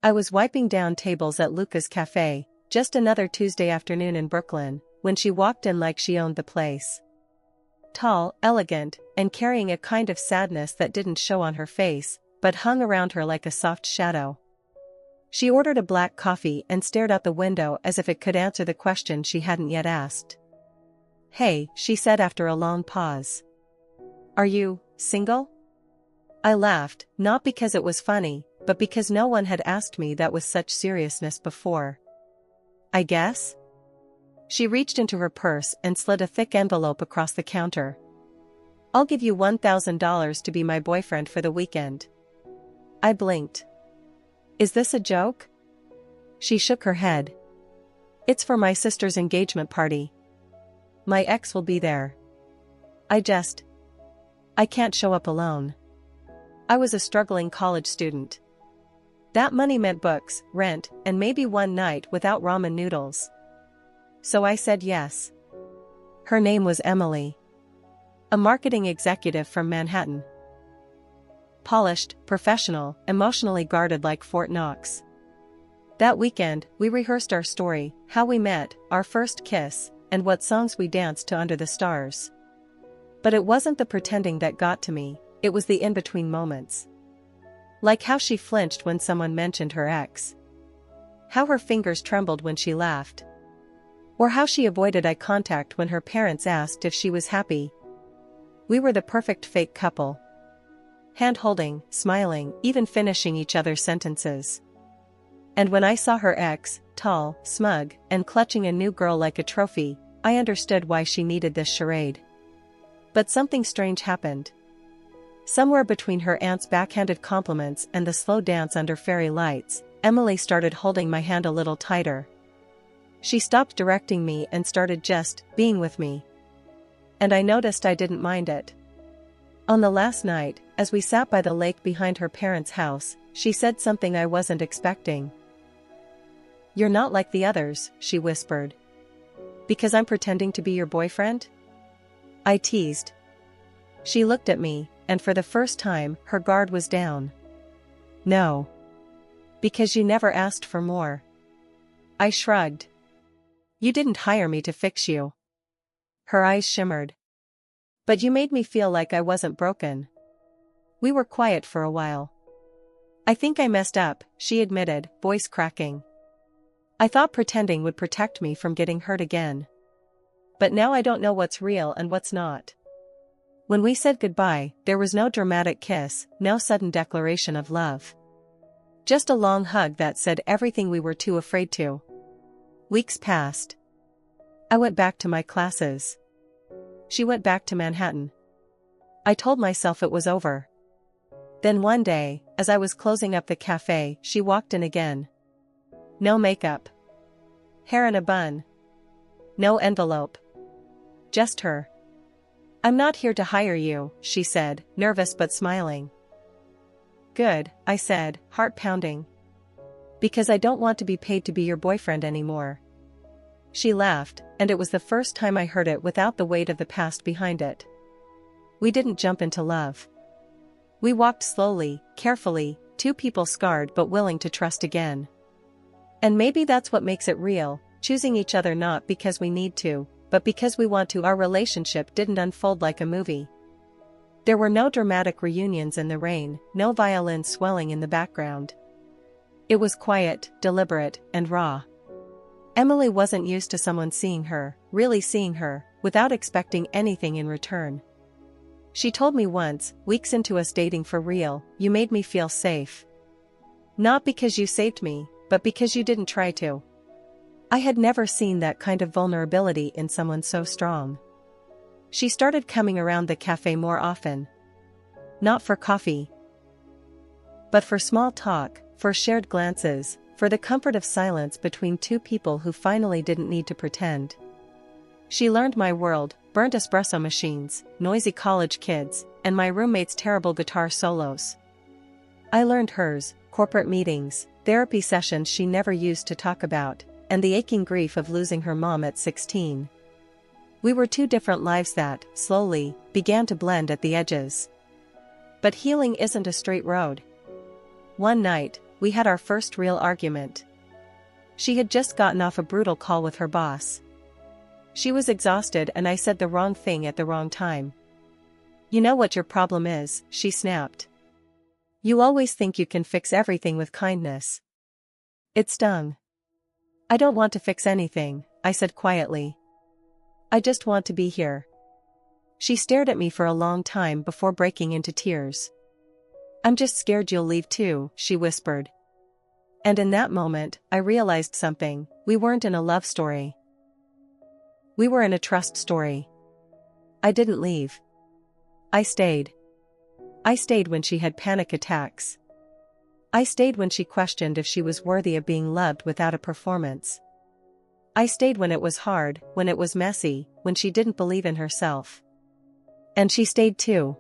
I was wiping down tables at Luca's cafe, just another Tuesday afternoon in Brooklyn, when she walked in like she owned the place. Tall, elegant, and carrying a kind of sadness that didn't show on her face, but hung around her like a soft shadow. She ordered a black coffee and stared out the window as if it could answer the question she hadn't yet asked. "Hey," she said after a long pause. "Are you single?" I laughed, not because it was funny, but because no one had asked me that with such seriousness before. "I guess?" She reached into her purse and slid a thick envelope across the counter. "I'll give you $1,000 to be my boyfriend for the weekend." I blinked. "Is this a joke?" She shook her head. "It's for my sister's engagement party. My ex will be there. I can't show up alone." I was a struggling college student. That money meant books, rent, and maybe one night without ramen noodles. So I said yes. Her name was Emily. A marketing executive from Manhattan. Polished, professional, emotionally guarded like Fort Knox. That weekend, we rehearsed our story, how we met, our first kiss, and what songs we danced to under the stars. But it wasn't the pretending that got to me, it was the in-between moments. Like how she flinched when someone mentioned her ex. How her fingers trembled when she laughed. Or how she avoided eye contact when her parents asked if she was happy. We were the perfect fake couple. Hand-holding, smiling, even finishing each other's sentences. And when I saw her ex, tall, smug, and clutching a new girl like a trophy, I understood why she needed this charade. But something strange happened. Somewhere between her aunt's backhanded compliments and the slow dance under fairy lights, Emily started holding my hand a little tighter. She stopped directing me and started just being with me. And I noticed I didn't mind it. On the last night, as we sat by the lake behind her parents' house, she said something I wasn't expecting. "You're not like the others," she whispered. "Because I'm pretending to be your boyfriend?" I teased. She looked at me, and for the first time, her guard was down. "No. Because you never asked for more." I shrugged. "You didn't hire me to fix you." Her eyes shimmered. "But you made me feel like I wasn't broken." We were quiet for a while. "I think I messed up," she admitted, voice cracking. "I thought pretending would protect me from getting hurt again. But now I don't know what's real and what's not." When we said goodbye, there was no dramatic kiss, no sudden declaration of love. Just a long hug that said everything we were too afraid to. Weeks passed. I went back to my classes. She went back to Manhattan. I told myself it was over. Then one day, as I was closing up the cafe, she walked in again. No makeup. Hair in a bun. No envelope. Just her. "I'm not here to hire you," she said, nervous but smiling. "Good," I said, heart pounding. "Because I don't want to be paid to be your boyfriend anymore." She laughed, and it was the first time I heard it without the weight of the past behind it. We didn't jump into love. We walked slowly, carefully, two people scarred but willing to trust again. And maybe that's what makes it real, choosing each other not because we need to, but because we want to. Our relationship didn't unfold like a movie. There were no dramatic reunions in the rain, no violins swelling in the background. It was quiet, deliberate, and raw. Emily wasn't used to someone seeing her, really seeing her, without expecting anything in return. She told me once, weeks into us dating for real, "You made me feel safe. Not because you saved me, but because you didn't try to." I had never seen that kind of vulnerability in someone so strong. She started coming around the cafe more often. Not for coffee, but for small talk, for shared glances, for the comfort of silence between two people who finally didn't need to pretend. She learned my world, burnt espresso machines, noisy college kids, and my roommate's terrible guitar solos. I learned hers, corporate meetings, therapy sessions she never used to talk about, and the aching grief of losing her mom at 16. We were two different lives that, slowly, began to blend at the edges. But healing isn't a straight road. One night, we had our first real argument. She had just gotten off a brutal call with her boss. She was exhausted and I said the wrong thing at the wrong time. "You know what your problem is," she snapped. "You always think you can fix everything with kindness." It stung. "I don't want to fix anything," I said quietly. "I just want to be here." She stared at me for a long time before breaking into tears. "I'm just scared you'll leave too," she whispered. And in that moment, I realized something: we weren't in a love story. We were in a trust story. I didn't leave. I stayed. I stayed when she had panic attacks. I stayed when she questioned if she was worthy of being loved without a performance. I stayed when it was hard, when it was messy, when she didn't believe in herself. And she stayed too.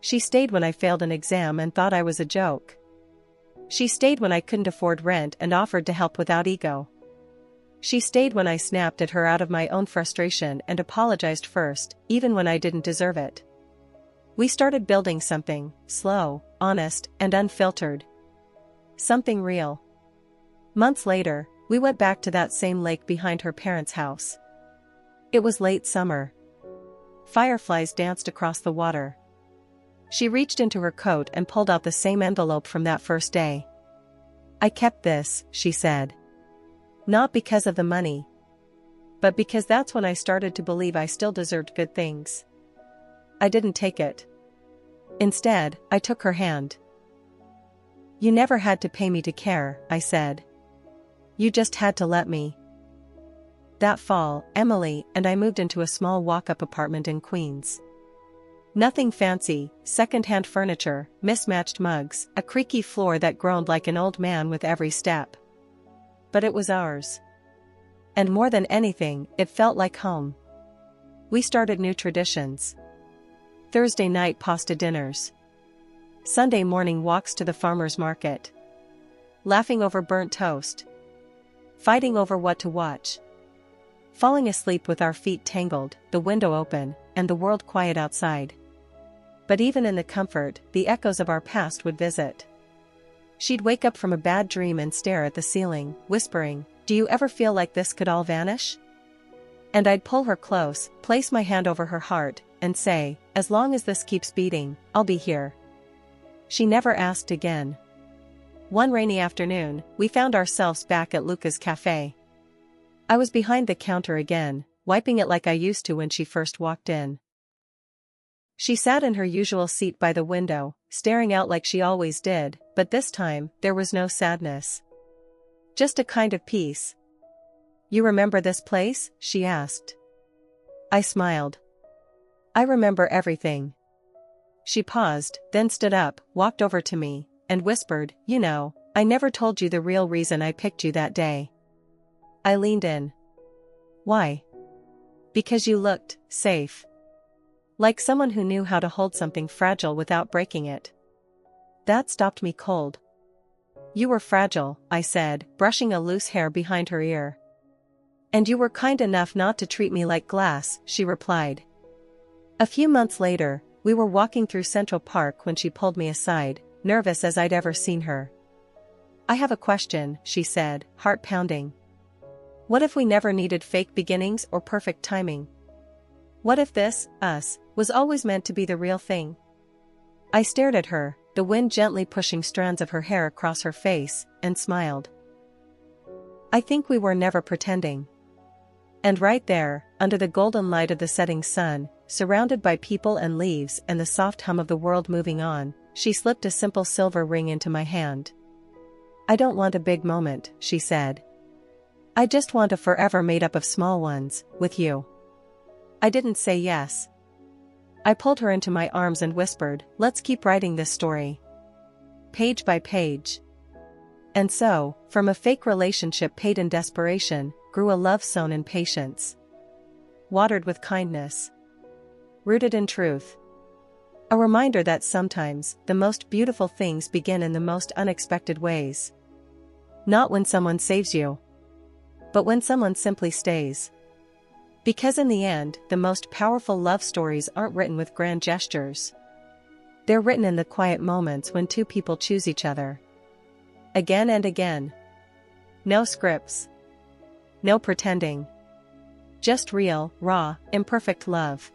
She stayed when I failed an exam and thought I was a joke. She stayed when I couldn't afford rent and offered to help without ego. She stayed when I snapped at her out of my own frustration and apologized first, even when I didn't deserve it. We started building something, slow, honest, and unfiltered. Something real. Months later, we went back to that same lake behind her parents' house. It was late summer. Fireflies danced across the water. She reached into her coat and pulled out the same envelope from that first day. "I kept this," she said. "Not because of the money. But because that's when I started to believe I still deserved good things." I didn't take it. Instead, I took her hand. "You never had to pay me to care," I said. "You just had to let me." That fall, Emily and I moved into a small walk-up apartment in Queens. Nothing fancy: second-hand furniture, mismatched mugs, a creaky floor that groaned like an old man with every step. But it was ours. And more than anything, it felt like home. We started new traditions. Thursday night pasta dinners. Sunday morning walks to the farmer's market. Laughing over burnt toast. Fighting over what to watch. Falling asleep with our feet tangled, the window open, and the world quiet outside. But even in the comfort, the echoes of our past would visit. She'd wake up from a bad dream and stare at the ceiling, whispering, "Do you ever feel like this could all vanish?" And I'd pull her close, place my hand over her heart, and say, "As long as this keeps beating, I'll be here." She never asked again. One rainy afternoon, we found ourselves back at Luca's cafe. I was behind the counter again, wiping it like I used to when she first walked in. She sat in her usual seat by the window, staring out like she always did, but this time, there was no sadness. Just a kind of peace. "You remember this place?" she asked. I smiled. "I remember everything." She paused, then stood up, walked over to me, and whispered, "You know, I never told you the real reason I picked you that day." I leaned in. "Why?" "Because you looked safe. Like someone who knew how to hold something fragile without breaking it." That stopped me cold. "You were fragile," I said, brushing a loose hair behind her ear. "And you were kind enough not to treat me like glass," she replied. A few months later, we were walking through Central Park when she pulled me aside, nervous as I'd ever seen her. "I have a question," she said, heart pounding. "What if we never needed fake beginnings or perfect timing? What if this, us, was always meant to be the real thing?" I stared at her, the wind gently pushing strands of her hair across her face, and smiled. "I think we were never pretending." And right there, under the golden light of the setting sun, surrounded by people and leaves and the soft hum of the world moving on, she slipped a simple silver ring into my hand. "I don't want a big moment," she said. "I just want a forever made up of small ones, with you." I didn't say yes. I pulled her into my arms and whispered, "Let's keep writing this story. Page by page." And so, from a fake relationship paid in desperation, grew a love sown in patience. Watered with kindness. Rooted in truth. A reminder that sometimes, the most beautiful things begin in the most unexpected ways. Not when someone saves you, but when someone simply stays. Because in the end, the most powerful love stories aren't written with grand gestures. They're written in the quiet moments when two people choose each other. Again and again. No scripts. No pretending. Just real, raw, imperfect love.